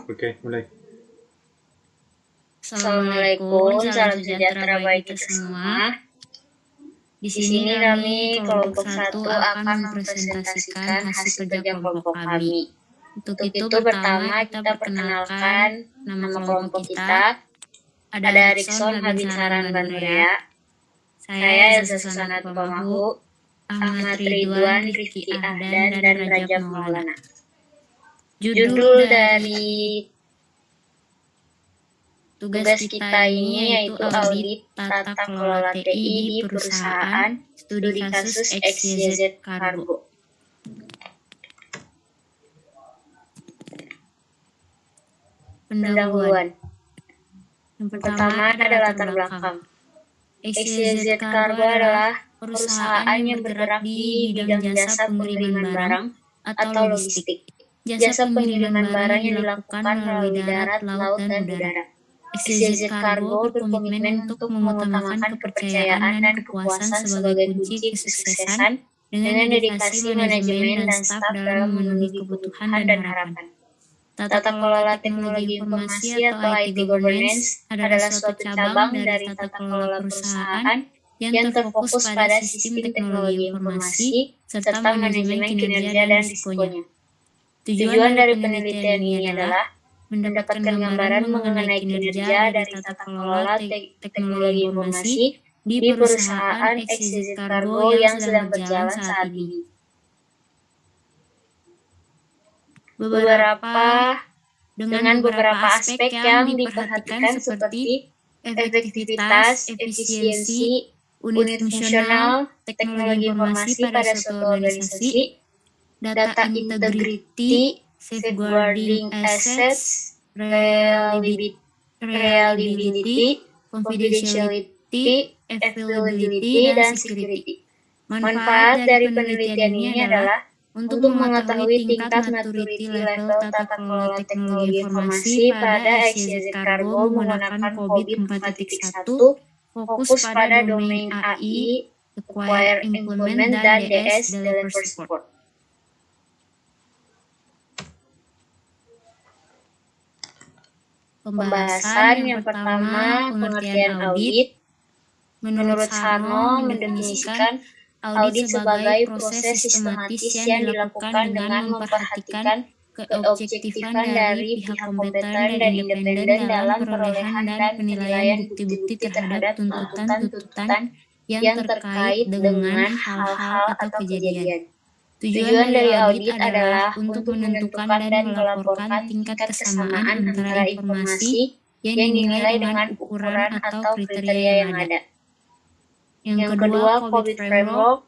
Oke, mulai. Assalamualaikum, salam sejahtera bagi kita semua. Di sini kami kelompok 1 akan mempresentasikan hasil kerja kelompok kami. Untuk itu pertama kita perkenalkan nama kelompok kita. Ada Rikson Habinsaran Bandrea, saya Elza Susana Pamahu, Ahmad Ridwan, Rifki Ahdan, dan Rajab Maulana. Judul dari tugas kita ini yaitu audit tata kelola TI di perusahaan studi kasus XYZ Kargo. Pendahuluan. Yang pertama adalah latar belakang. XYZ Kargo adalah perusahaan yang bergerak di bidang jasa pengiriman barang atau logistik. Jasa pengiriman barang yang dilakukan melalui darat, laut, dan udara. XYZ Kargo berkomitmen untuk mengutamakan kepercayaan dan kepuasan sebagai kunci kesuksesan dengan dedikasi manajemen dan staf dalam memenuhi kebutuhan dan harapan. Tata kelola teknologi informasi atau IT governance adalah suatu cabang dari tata kelola perusahaan yang terfokus pada sistem teknologi informasi serta manajemen kinerja dan risikonya. Tujuan dari penelitian ini adalah mendapatkan gambaran mengenai kinerja dari tata kelola teknologi informasi di perusahaan XYZ Kargo yang sedang berjalan saat ini. Dengan beberapa aspek yang diperhatikan seperti efektivitas, efisiensi, unit fungsional, teknologi informasi pada suatu organisasi, data integrity, safeguarding assets, reliability, confidentiality, availability, dan security. Manfaat dari penelitian ini adalah untuk mengetahui tingkat maturity level tata kelola teknologi informasi pada XYZ Kargo menggunakan COVID 4.1, fokus pada domain AI, acquire, implement, dan DS, deliver support. Pembahasan yang pertama, pengertian audit. Menurut Sarno, mendefinisikan audit sebagai proses sistematis yang dilakukan dengan memperhatikan keobjektifan dari pihak kompeten dan independen dalam perolehan dan penilaian bukti-bukti terhadap tuntutan-tuntutan yang terkait dengan hal-hal atau kejadian. Tujuan dari audit adalah untuk menentukan dan melaporkan tingkat kesamaan antara informasi yang dinilai dengan ukuran atau kriteria yang ada. Yang kedua, COVID Framework,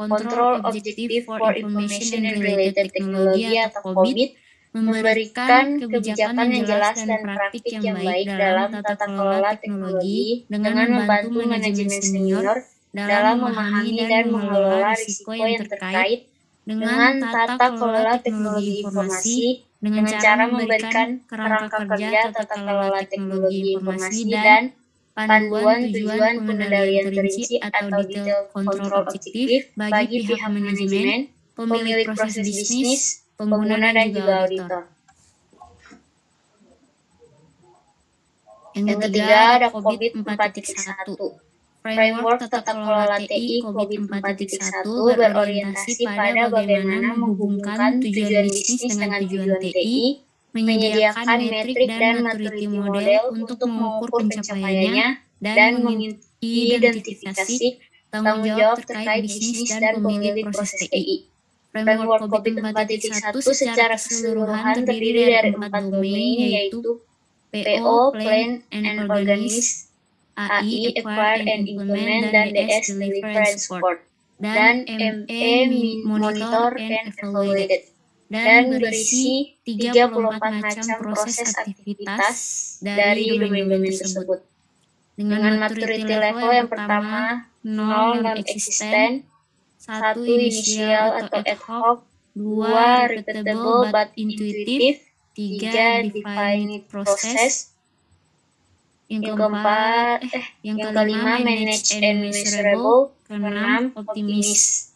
Control Objective for Information and Related Technology atau COVID, memberikan kebijakan yang jelas dan praktik yang baik dalam tata kelola teknologi dengan membantu manajemen senior dalam memahami dan mengelola risiko yang terkait dengan tata kelola teknologi informasi dengan cara memberikan kerangka kerja tata kelola teknologi informasi dan panduan tujuan pengendalian terinci atau detail kontrol objektif bagi pihak manajemen, pemilik proses bisnis, pengguna, dan juga auditor. Yang ketiga ada COVID 4.1. Framework tata kelola TI COVID 4.1 berorientasi pada bagaimana menghubungkan tujuan bisnis dengan tujuan TI, menyediakan metrik dan maturity model untuk mengukur pencapaiannya, dan mengidentifikasi tanggung jawab terkait bisnis dan pemilik proses TI. Framework COVID 4.1 secara keseluruhan terdiri dari 4 domain yaitu PO, Plan and Organize, AI, Acquire and Implement, dan DS, Deliver and Support, dan ME, Monitor and Evaluate, dan berisi 34 macam proses aktivitas dari domain-domain tersebut. Dengan maturity level yang pertama, 0 non-existent, 1 initial atau ad hoc, 2 repeatable but intuitive, 3 defined process, yang kelima manage and measurable, keenam optimis.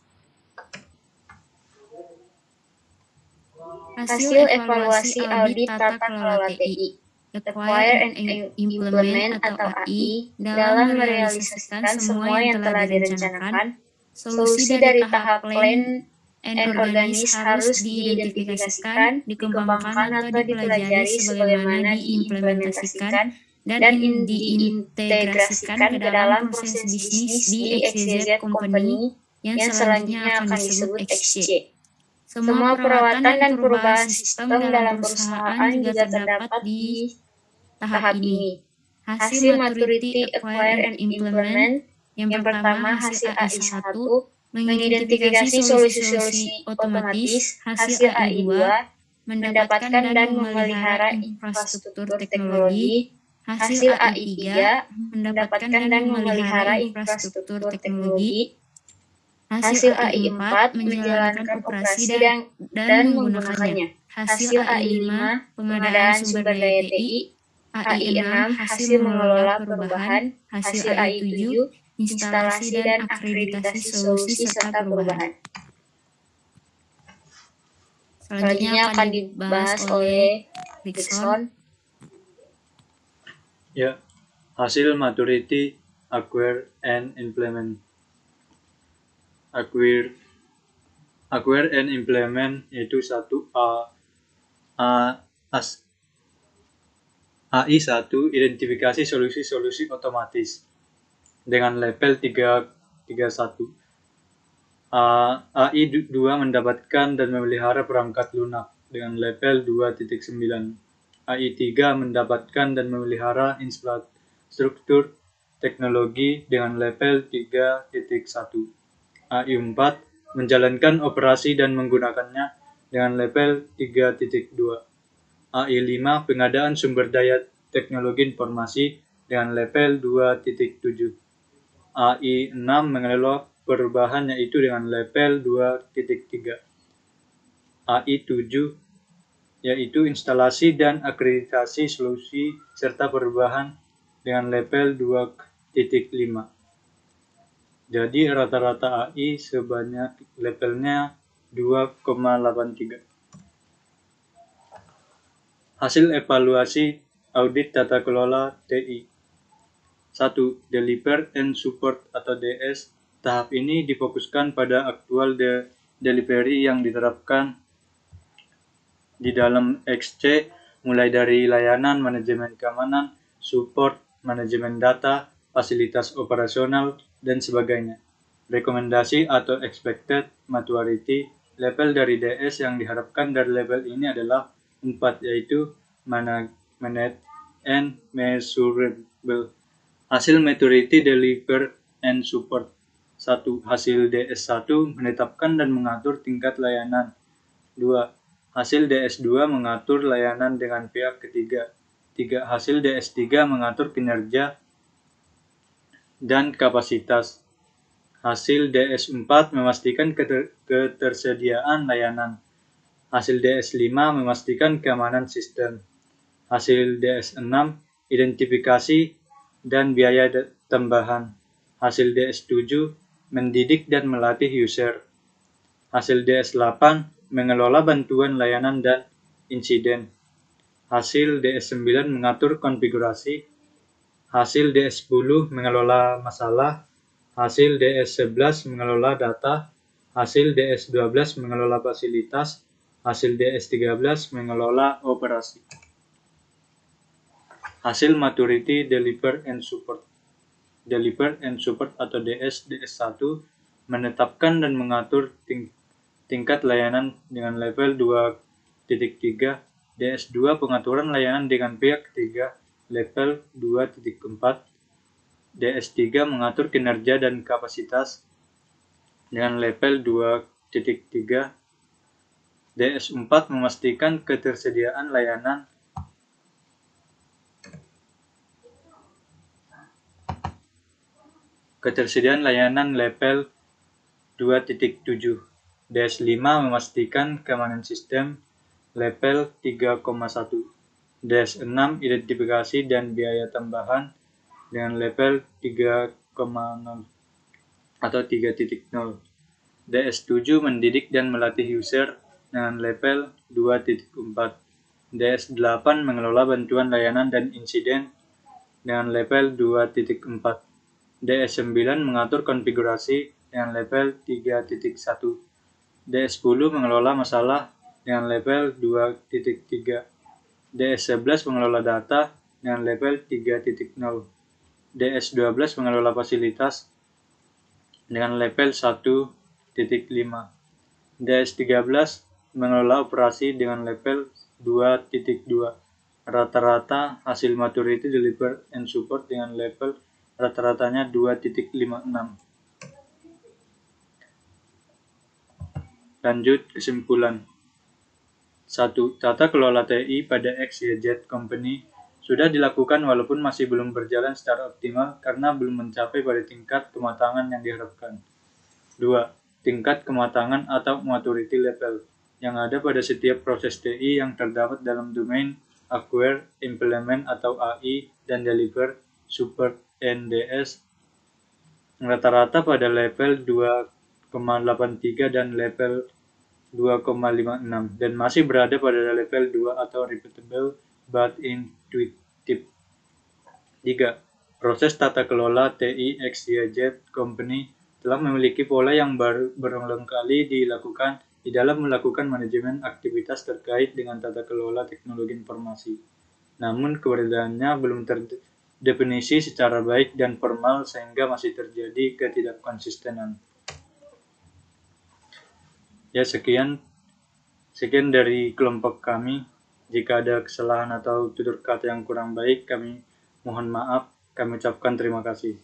Hasil evaluasi audit tata kelola TI, Acquire and Implement atau AI, dalam merealisasikan semua yang telah direncanakan, solusi dari tahap plan and organize harus diidentifikasikan, dikembangkan atau dipelajari sebagaimana diimplementasikan dan diintegrasikan ke dalam proses bisnis di XYZ Company yang selanjutnya akan disebut XC. Semua perawatan dan perubahan sistem dalam perusahaan juga terdapat di tahap ini. Hasil maturity, acquire, and implement. Yang pertama, hasil AI1, mengidentifikasi solusi-solusi otomatis. Hasil AI2, mendapatkan dan memelihara infrastruktur teknologi. Hasil AI3, mendapatkan dan memelihara infrastruktur teknologi. Hasil AI4, menjalankan operasi dan menggunakannya. Hasil AI5, pengadaan sumber daya TI. AI6, hasil mengelola perubahan. Hasil AI7, instalasi dan akreditasi solusi serta perubahan. Selanjutnya akan dibahas oleh Rickson. Ya, hasil maturity, acquire, and implement. Acquire and implement yaitu AI1, identifikasi solusi-solusi otomatis dengan level 331. AI2 mendapatkan dan memelihara perangkat lunak dengan level 2.9. AI3 mendapatkan dan memelihara infrastruktur teknologi dengan level 3.1. AI4 menjalankan operasi dan menggunakannya dengan level 3.2. AI5 pengadaan sumber daya teknologi informasi dengan level 2.7. AI6 mengelola perubahan yaitu dengan level 2.3. AI7 yaitu instalasi dan akreditasi solusi serta perubahan dengan level 2.5. Jadi rata-rata AI sebanyak levelnya 2,83. Hasil evaluasi audit tata kelola TI. 1. Deliver and Support atau DS. Tahap ini difokuskan pada aktual delivery yang diterapkan di dalam XC, mulai dari layanan, manajemen keamanan, support, manajemen data, fasilitas operasional, dan sebagainya. Rekomendasi atau expected maturity level dari DS yang diharapkan dari level ini adalah 4, yaitu managed and measurable. Hasil maturity, deliver, and support. 1. Hasil DS1 menetapkan dan mengatur tingkat layanan. 2. Hasil DS2 mengatur layanan dengan pihak ketiga. 3. Hasil DS3 mengatur kinerja dan kapasitas. Hasil DS4 memastikan ketersediaan layanan. Hasil DS5 memastikan keamanan sistem. Hasil DS6 identifikasi dan biaya tambahan. Hasil DS7 mendidik dan melatih user. Hasil DS8 mengelola bantuan layanan dan insiden. Hasil DS9 mengatur konfigurasi. Hasil DS10 mengelola masalah. Hasil DS11 mengelola data. Hasil DS12 mengelola fasilitas. Hasil DS13 mengelola operasi. Hasil maturity, deliver and support. Deliver and support atau DS1 menetapkan dan mengatur tingkat layanan dengan level 2.3. DS2 pengaturan layanan dengan pihak ketiga level 2.4. DS3 mengatur kinerja dan kapasitas dengan level 2.3. DS4 memastikan ketersediaan layanan. Ketersediaan layanan level 2.7. DS5 memastikan keamanan sistem level 3,1. DS6 identifikasi dan biaya tambahan dengan level 3,0 atau 3.0. DS7 mendidik dan melatih user dengan level 2.4. DS8 mengelola bantuan layanan dan insiden dengan level 2.4. DS9 mengatur konfigurasi dengan level 3.1. DS10 mengelola masalah dengan level 2.3. DS11 mengelola data dengan level 3.0. DS12 mengelola fasilitas dengan level 1.5. DS13 mengelola operasi dengan level 2.2. Rata-rata hasil maturity deliver and support dengan level rata-ratanya 2.56. Lanjut kesimpulan. 1. Tata kelola TI pada XYZ Company sudah dilakukan walaupun masih belum berjalan secara optimal karena belum mencapai pada tingkat kematangan yang diharapkan. 2. Tingkat kematangan atau maturity level yang ada pada setiap proses TI yang terdapat dalam domain acquire, implement atau AI, dan deliver, support, NDS rata-rata pada level 2,83 dan level 2,56 dan masih berada pada level 2 atau repeatable but intuitive. 3. Proses tata kelola TI XYZ Company telah memiliki pola yang berulang kali dilakukan di dalam melakukan manajemen aktivitas terkait dengan tata kelola teknologi informasi. Namun keberadaannya belum terdefinisi secara baik dan formal sehingga masih terjadi ketidakkonsistenan. Ya, sekian dari kelompok kami. Jika ada kesalahan atau tutur kata yang kurang baik, kami mohon maaf. Kami ucapkan terima kasih.